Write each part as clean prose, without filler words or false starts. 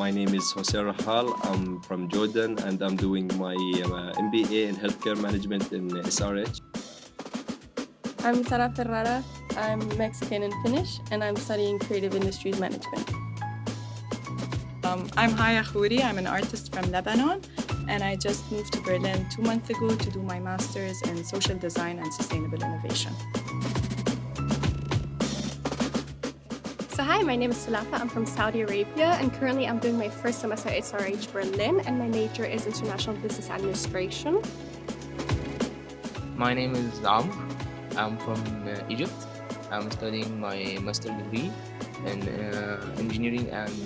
My name is Jose Rahal. I'm from Jordan and I'm doing my MBA in Healthcare Management in SRH. I'm Sara Ferrara. I'm Mexican and Finnish, and I'm studying Creative Industries Management. I'm Haya Khouri. I'm an artist from Lebanon, and I just moved to Berlin 2 months ago to do my master's in social design and sustainable innovation. So hi, my name is Sulafa. I'm from Saudi Arabia, and currently I'm doing my first semester at SRH Berlin, and my major is International Business Administration. My name is Amr. I'm from Egypt. I'm studying my master degree in engineering and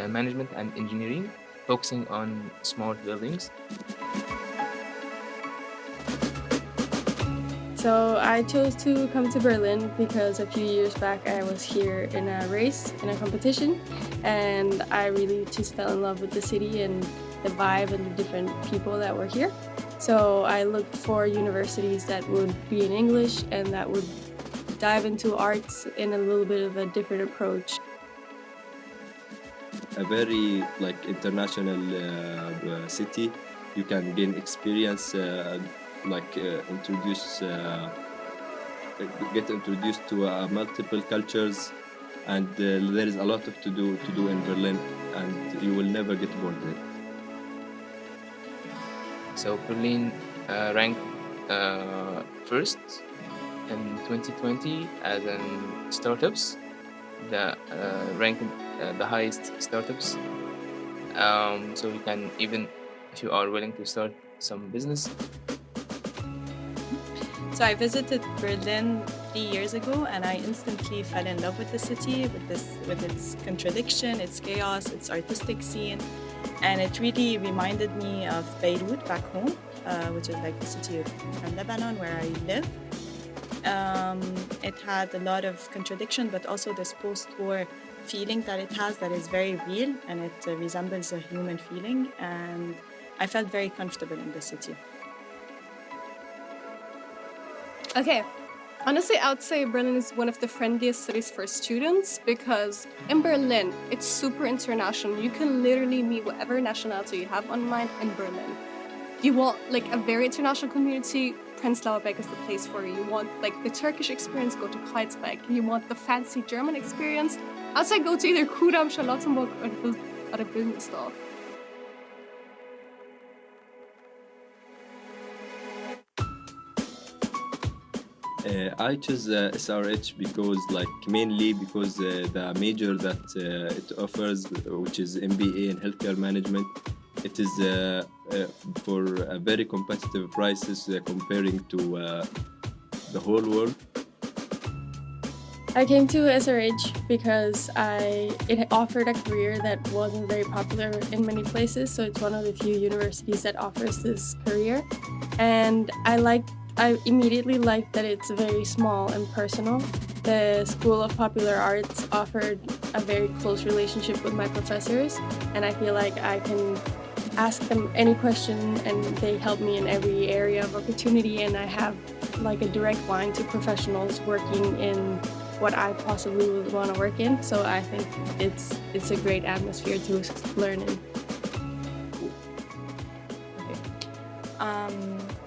management and engineering, focusing on smart buildings. So I chose to come to Berlin because a few years back I was here in a race, in a competition, and I really just fell in love with the city and the vibe and the different people that were here. So I looked for universities that would be in English and that would dive into arts in a little bit of a different approach. A very international city. You can gain experience, get introduced to multiple cultures, and there is a lot to do in Berlin, and you will never get bored there. So Berlin ranked first in 2020 as in startups, ranked the highest startups. So you can, even if you are willing to start some business. So I visited Berlin 3 years ago, and I instantly fell in love with the city, with its contradiction, its chaos, its artistic scene, and it really reminded me of Beirut back home, which is like the city from Lebanon where I live. It had a lot of contradiction, but also this post-war feeling that it has that is very real, and it resembles a human feeling, and I felt very comfortable in the city. Okay, honestly, I would say Berlin is one of the friendliest cities for students because in Berlin, it's super international. You can literally meet whatever nationality you have on mind in Berlin. You want a very international community, Prenzlauer Berg is the place for you. You want the Turkish experience, go to Kreuzberg. You want the fancy German experience, I'd say go to either Kudamm, Charlottenburg, or Wilmersdorf. I chose SRH because mainly because the major that it offers, which is MBA in Healthcare Management, it is for a very competitive prices comparing to the whole world. I came to SRH because it offered a career that wasn't very popular in many places, so it's one of the few universities that offers this career. And I immediately liked that it's very small and personal. The School of Popular Arts offered a very close relationship with my professors, and I feel like I can ask them any question and they help me in every area of opportunity, and I have a direct line to professionals working in what I possibly would want to work in. So I think it's a great atmosphere to learn in.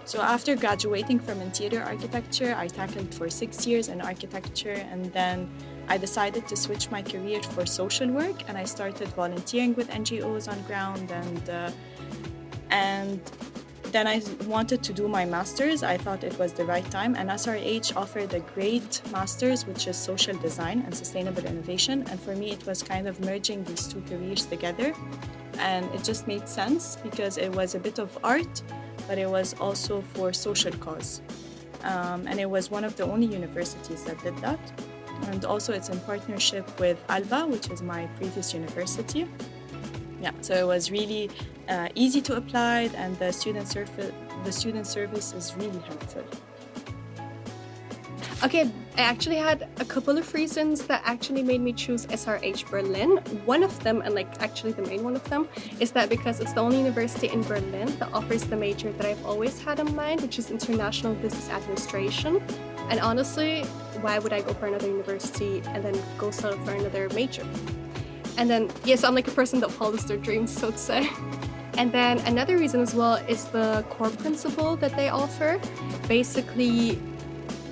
So after graduating from interior architecture, I tackled for 6 years in architecture, and then I decided to switch my career for social work, and I started volunteering with NGOs on ground, and then I wanted to do my master's. I thought it was the right time, and SRH offered a great master's, which is social design and sustainable innovation, and for me it was kind of merging these two careers together, and it just made sense because it was a bit of art, but it was also for social cause. And it was one of the only universities that did that. And also it's in partnership with ALBA, which is my previous university. Yeah, so it was really easy to apply, and the student service is really helpful. Okay, I actually had a couple of reasons that actually made me choose SRH Berlin. One of them, and actually the main one of them, is that because it's the only university in Berlin that offers the major that I've always had in mind, which is International Business Administration. And honestly, why would I go for another university and then go settle for another major? And then, yes, I'm like a person that follows their dreams, so to say. And then another reason as well is the core principle that they offer. Basically,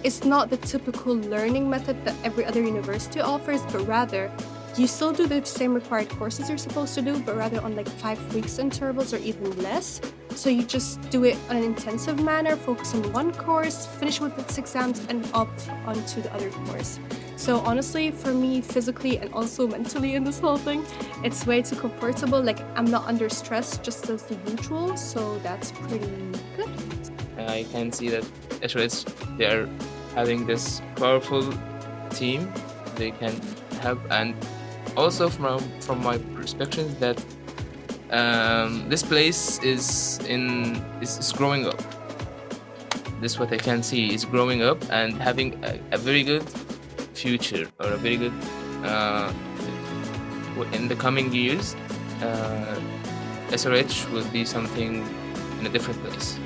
it's not the typical learning method that every other university offers, but rather you still do the same required courses you're supposed to do, but rather on like 5 weeks intervals or even less. So you just do it on an intensive manner, focus on one course, finish with its exams, and up onto the other course. So honestly, for me, physically and also mentally in this whole thing, it's way too comfortable. Like, I'm not under stress just as the usual, so that's pretty good. I can see that SRH, they are having this powerful team. They can help, and also from my perspective that this place is growing up. This is what I can see, is growing up and having a very good future, or a very good in the coming years. SRH will be something in a different place.